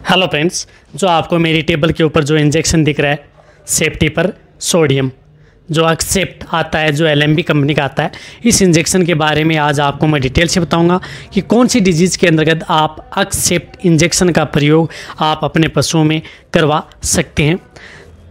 Hello friends, जो आपको मेरी टेबल के ऊपर जो इंजेक्शन दिख रहा है सेफ्टी पर सोडियम जो एक्सेप्ट आता है, जो एलएमबी कंपनी का आता है, इस इंजेक्शन के बारे में आज आपको मैं डिटेल से बताऊंगा कि कौन सी डिजीज़ के अंतर्गत आप एक्सेप्ट इंजेक्शन का प्रयोग आप अपने पशुओं में करवा सकते हैं।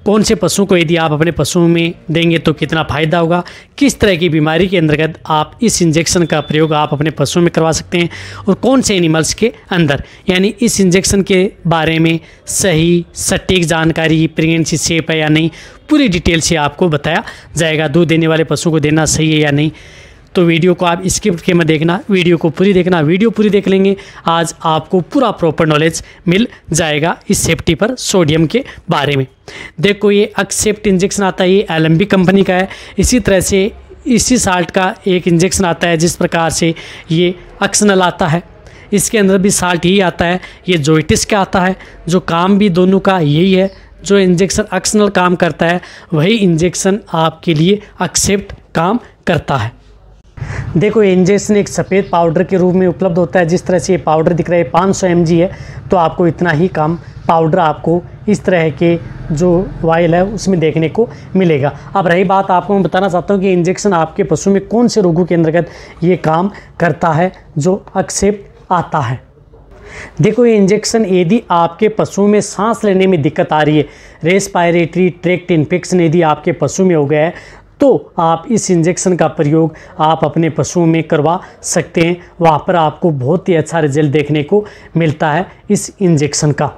कौन से पशुओं को यदि आप अपने पशुओं में देंगे तो कितना फ़ायदा होगा, किस तरह की बीमारी के अंतर्गत आप इस इंजेक्शन का प्रयोग आप अपने पशुओं में करवा सकते हैं और कौन से एनिमल्स के अंदर, यानी इस इंजेक्शन के बारे में सही सटीक जानकारी, प्रेगनेंसी सेफ है या नहीं, पूरी डिटेल से आपको बताया जाएगा। दूध देने वाले पशु को देना सही है या नहीं। तो वीडियो को आप स्किप के मत देखना, वीडियो को पूरी देखना। वीडियो पूरी देख लेंगे आज आपको पूरा प्रॉपर नॉलेज मिल जाएगा इस सेफ्टी पर सोडियम के बारे में। देखो, ये एक्सेप्ट इंजेक्शन आता है, ये एलएमबी कंपनी का है। इसी तरह से इसी साल्ट का एक इंजेक्शन आता है, जिस प्रकार से ये एक्सनल आता है, इसके अंदर भी साल्ट ही आता है। ये जोइटिस का आता है, जो काम भी दोनों का यही है। जो इंजेक्शन एक्सनल काम करता है वही इंजेक्शन आपके लिए एक्सेप्ट काम करता है। देखो, ये इंजेक्शन एक सफ़ेद पाउडर के रूप में उपलब्ध होता है। जिस तरह से ये पाउडर दिख रहा है 500 mg है, तो आपको इतना ही काम पाउडर आपको इस तरह के जो वायल है उसमें देखने को मिलेगा। अब रही बात, आपको मैं बताना चाहता हूँ कि इंजेक्शन आपके पशु में कौन से रोगों के अंतर्गत ये काम करता है जो एक्सेप्ट आता है। देखो, ये इंजेक्शन यदि आपके पशुओं में सांस लेने में दिक्कत आ रही है, रेस्पिरेटरी ट्रैक्ट इन्फेक्शन यदि आपके पशु में हो गया है, तो आप इस इंजेक्शन का प्रयोग आप अपने पशुओं में करवा सकते हैं। वहाँ पर आपको बहुत ही अच्छा रिजल्ट देखने को मिलता है इस इंजेक्शन का।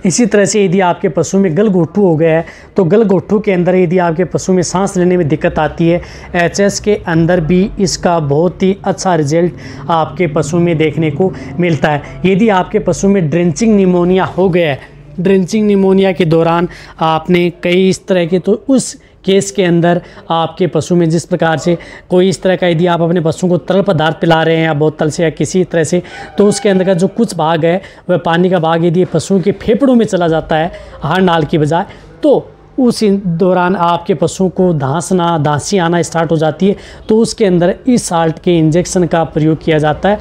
इसी तरह से यदि आपके पशु में गलघोटू हो गया है, तो गलघोटू के अंदर यदि आपके पशु में सांस लेने में दिक्कत आती है, एचएस के अंदर भी इसका बहुत ही अच्छा रिजल्ट आपके पशु में देखने को मिलता है। यदि आपके पशु में ड्रेंचिंग निमोनिया हो गया है, ड्रेंचिंग निमोनिया के दौरान आपने कई इस तरह के, तो उस केस के अंदर आपके पशु में जिस प्रकार से कोई इस तरह का यदि आप अपने पशु को तरल पदार्थ पिला रहे हैं या बोतल से या किसी तरह से, तो उसके अंदर का जो कुछ भाग है वह पानी का भाग यदि पशुओं के फेफड़ों में चला जाता है आहार नाल की बजाय, तो उस दौरान आपके पशुओं को धांसी आना स्टार्ट हो जाती है। तो उसके अंदर इस साल्ट के इंजेक्शन का प्रयोग किया जाता है।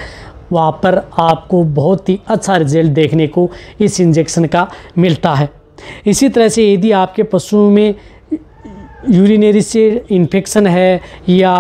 वहाँ पर आपको बहुत ही अच्छा रिजल्ट देखने को इस इंजेक्शन का मिलता है। इसी तरह से यदि आपके पशुओं में यूरिनरी से इन्फेक्शन है या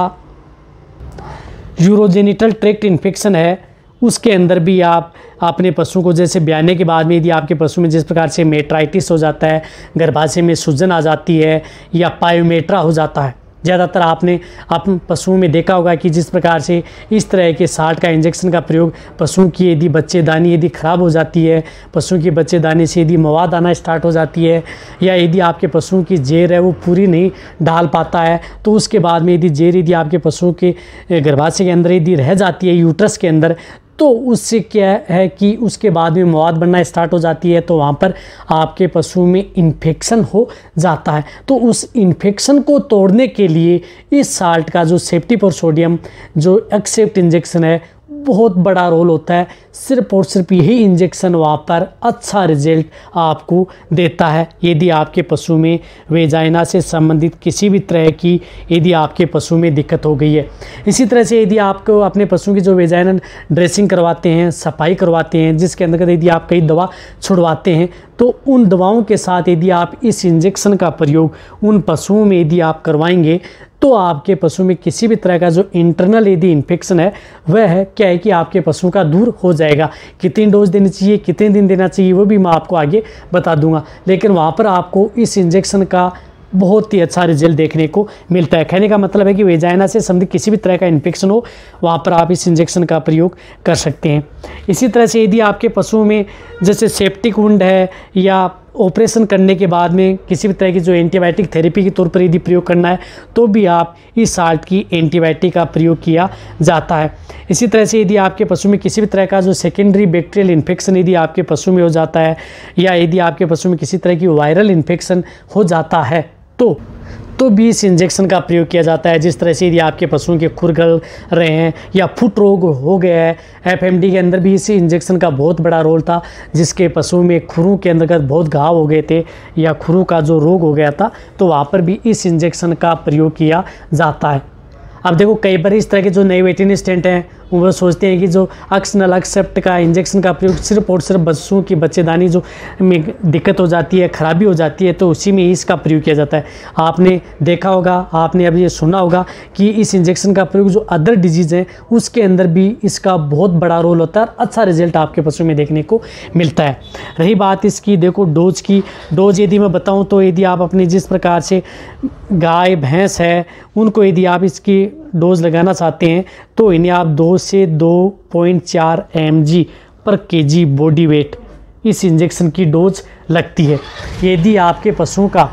यूरोजेनिटल ट्रैक्ट इन्फेक्शन है, उसके अंदर भी आप अपने पशु को, जैसे ब्याने के बाद में यदि आपके पशु में जिस प्रकार से मेट्राइटिस हो जाता है, गर्भाशय में सूजन आ जाती है या पायोमेट्रा हो जाता है, ज़्यादातर आपने अपने पशुओं में देखा होगा कि जिस प्रकार से इस तरह के साल्ट का इंजेक्शन का प्रयोग पशुओं की यदि बच्चेदानी यदि ख़राब हो जाती है, पशुओं की बच्चेदानी से यदि मवाद आना स्टार्ट हो जाती है, या यदि आपके पशुओं की जेर है वो पूरी नहीं डाल पाता है, तो उसके बाद में यदि जेर यदि आपके पशुओं के गर्भाशय के अंदर यदि रह जाती है, यूट्रस के अंदर, तो उससे क्या है कि उसके बाद में मवाद बनना स्टार्ट हो जाती है, तो वहाँ पर आपके पशु में इन्फेक्शन हो जाता है। तो उस इन्फेक्शन को तोड़ने के लिए इस साल्ट का जो सेफ्टी पर सोडियम जो एक्सेप्ट इंजेक्शन है, बहुत बड़ा रोल होता है। सिर्फ और सिर्फ यही इंजेक्शन वहाँ पर अच्छा रिजल्ट आपको देता है। यदि आपके पशु में वेजाइना से संबंधित किसी भी तरह की यदि आपके पशु में दिक्कत हो गई है, इसी तरह से यदि आपको अपने पशु की जो वेजाइनल ड्रेसिंग करवाते हैं, सफाई करवाते हैं, जिसके अंतर्गत यदि आप कई दवा छुड़वाते हैं, तो उन दवाओं के साथ यदि आप इस इंजेक्शन का प्रयोग उन पशुओं में यदि आप करवाएंगे, तो आपके पशु में किसी भी तरह का जो इंटरनल यदि इन्फेक्शन है वह है क्या है कि आपके पशु का दूर हो जाएगा। कितनी डोज देनी चाहिए, कितने दिन देना चाहिए, वो भी मैं आपको आगे बता दूंगा। लेकिन वहाँ पर आपको इस इंजेक्शन का बहुत ही अच्छा रिजल्ट देखने को मिलता है। कहने का मतलब है कि वेजाइना से संबंधित किसी भी तरह का इन्फेक्शन हो, वहाँ पर आप इस इंजेक्शन का प्रयोग कर सकते हैं। इसी तरह से यदि आपके पशुओं में जैसे सेप्टिक वुंड है या ऑपरेशन करने के बाद में किसी भी तरह की जो एंटीबायोटिक थेरेपी के तौर पर यदि प्रयोग करना है, तो भी आप इस साल्ट की एंटीबायोटिक का प्रयोग किया जाता है। इसी तरह से यदि आपके पशु में किसी भी तरह का जो सेकेंडरी बैक्टीरियल इन्फेक्शन यदि आपके पशु में हो जाता है, या यदि आपके पशु में किसी तरह की वायरल इन्फेक्शन हो जाता है, तो भी इस इंजेक्शन का प्रयोग किया जाता है। जिस तरह से यदि आपके पशुओं के खुर गल रहे हैं या फुट रोग हो गया है, एफएमडी के अंदर भी इस इंजेक्शन का बहुत बड़ा रोल था, जिसके पशुओं में खुरों के अंतर्गत बहुत घाव हो गए थे या खुरों का जो रोग हो गया था, तो वहाँ पर भी इस इंजेक्शन का प्रयोग किया जाता है। अब देखो, कई बार इस तरह के जो नए वेटरनरी स्टेंट हैं वो सोचते हैं कि जो अक्सनल एक्सेप्ट का इंजेक्शन का प्रयोग सिर्फ और सिर्फ बच्चों की बच्चेदानी जो में दिक्कत हो जाती है, खराबी हो जाती है, तो उसी में इसका प्रयोग किया जाता है। आपने देखा होगा, आपने अभी ये सुना होगा कि इस इंजेक्शन का प्रयोग जो अदर डिजीज़ है उसके अंदर भी इसका बहुत बड़ा रोल होता है और अच्छा रिजल्ट आपके पशु में देखने को मिलता है। रही बात इसकी देखो डोज की, डोज यदि मैं बताऊं तो यदि आप अपने जिस प्रकार से गाय भैंस है उनको यदि आप इसकी डोज लगाना चाहते हैं तो इन्हें आप 2 से 2.4 mg पर kg बॉडी वेट इस इंजेक्शन की डोज लगती है। यदि आपके पशुओं का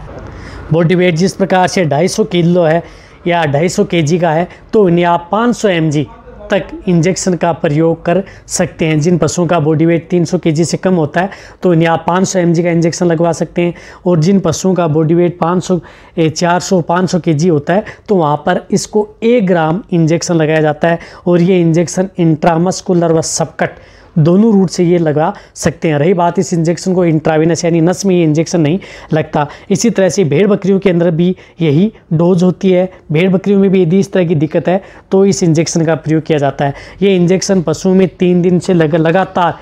बॉडी वेट जिस प्रकार से 250 किलो है या 250 kg का है तो इन्हें आप 500 mg तक इंजेक्शन का प्रयोग कर सकते हैं। जिन पशुओं का बॉडी वेट 300 kg से कम होता है तो इन्हें आप 500 mg का इंजेक्शन लगवा सकते हैं, और जिन पशुओं का बॉडी वेट 400-500 kg होता है तो वहाँ पर इसको 1 ग्राम इंजेक्शन लगाया जाता है, और ये इंजेक्शन इंट्रामस्कुलर व सबकट दोनों रूट से ये लगा सकते हैं। रही बात इस इंजेक्शन को इंट्रावेनस यानी नस में ये इंजेक्शन नहीं लगता। इसी तरह से भेड़ बकरियों के अंदर भी यही डोज होती है। भेड़ बकरियों में भी यदि इस तरह की दिक्कत है तो इस इंजेक्शन का प्रयोग किया जाता है। ये इंजेक्शन पशुओं में 3 दिन से लगातार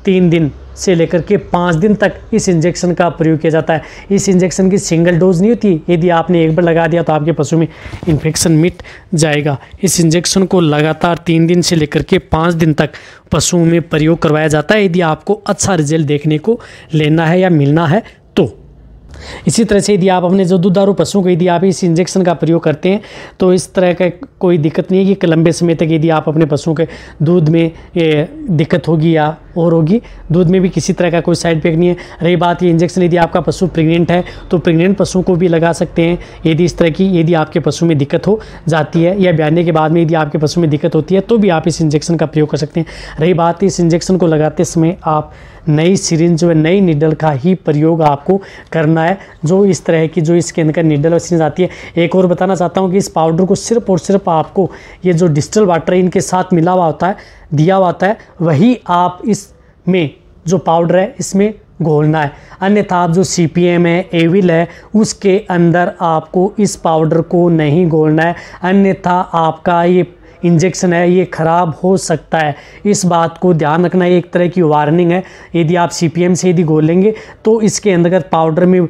3 दिन से लेकर के 5 दिन तक इस इंजेक्शन का प्रयोग किया जाता है। इस इंजेक्शन की सिंगल डोज नहीं होती, यदि आपने एक बार लगा दिया तो आपके पशु में इन्फेक्शन मिट जाएगा। इस इंजेक्शन को लगातार 3 दिन से लेकर के 5 दिन तक पशुओं में प्रयोग करवाया जाता है यदि आपको अच्छा रिजल्ट देखने को लेना है या मिलना है तो। इसी तरह से यदि आप अपने जो दुधारू पशुओं को यदि आप इस इंजेक्शन का प्रयोग करते हैं तो इस तरह का कोई दिक्कत नहीं है कि लंबे समय तक यदि आप अपने पशुओं के दूध में दिक्कत होगी या और होगी, दूध में भी किसी तरह का कोई साइड इफेक्ट नहीं है। रही बात ये इंजेक्शन यदि आपका पशु प्रेग्नेंट है तो प्रेग्नेंट पशुओं को भी लगा सकते हैं यदि इस तरह की यदि आपके पशु में दिक्कत हो जाती है, या ब्याने के बाद में यदि आपके पशु में दिक्कत होती है तो भी आप इस इंजेक्शन का प्रयोग कर सकते हैं। रही बात इस इंजेक्शन को लगाते समय आप नई सिरिंज व नई निडल का ही प्रयोग आपको करना है, जो इस तरह की जो इसके अंदर निडल और सिरिंज आती है। एक और बताना चाहता हूँ कि इस पाउडर को सिर्फ और सिर्फ आपको ये जो डिस्टिल वाटर इनके साथ मिला हुआ होता है, दिया हुआ होता है, वही आप इसमें जो पाउडर है इसमें घोलना है। अन्यथा आप जो CPM है, एविल है, उसके अंदर आपको इस पाउडर को नहीं घोलना है, अन्यथा आपका ये इंजेक्शन है ये ख़राब हो सकता है। इस बात को ध्यान रखना, है एक तरह की वार्निंग है। यदि आप CPM से यदि घोलेंगे तो इसके अंतर्गत पाउडर में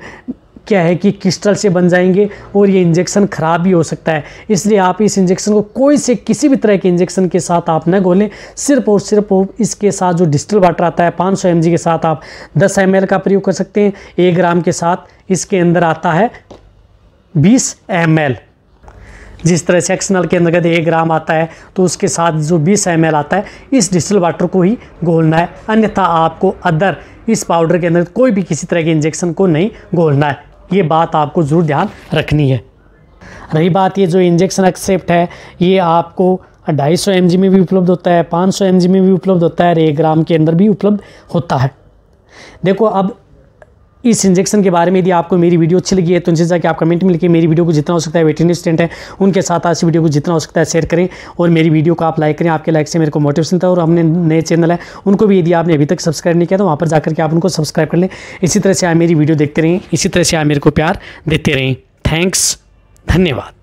क्या है कि क्रिस्टल से बन जाएंगे और ये इंजेक्शन ख़राब भी हो सकता है। इसलिए आप इस इंजेक्शन को किसी भी तरह के इंजेक्शन के साथ आप न घोलें। सिर्फ और सिर्फ इसके साथ जो डिस्टिल वाटर आता है 500 mg के साथ आप 10 ml का प्रयोग कर सकते हैं। 1 ग्राम के साथ इसके अंदर आता है 20 ml। जिस तरह से एक्सनल के अंतर्गत 1 ग्राम आता है तो उसके साथ जो 20 ml आता है इस डिस्टिल वाटर को ही घोलना है, अन्यथा आपको अदर इस पाउडर के अंदर कोई भी किसी तरह के इंजेक्शन को नहीं घोलना है। ये बात आपको ज़रूर ध्यान रखनी है। रही बात ये जो इंजेक्शन एक्सेप्ट है ये आपको 250 mg में भी उपलब्ध होता है, 500 mg में भी उपलब्ध होता है और 1 ग्राम के अंदर भी उपलब्ध होता है। देखो अब इस इंजेक्शन के बारे में यदि आपको मेरी वीडियो अच्छी लगी है तो नीचे जाके आप कमेंट में लिखिए। मेरी वीडियो को जितना हो सकता है वेटरनरी स्टूडेंट है उनके साथ आज वीडियो को जितना हो सकता है शेयर करें, और मेरी वीडियो को आप लाइक करें। आपके लाइक से मेरे को मोटिवेशन मिलता है। और हमने नए चैनल है उनको भी यदि आपने अभी तक सब्सक्राइब नहीं किया तो वहाँ पर जाकर के आप उनको सब्सक्राइब कर लें। इसी तरह से आप मेरी वीडियो देखते रहें, इसी तरह से आप मेरे को प्यार देते रहें। थैंक्स, धन्यवाद।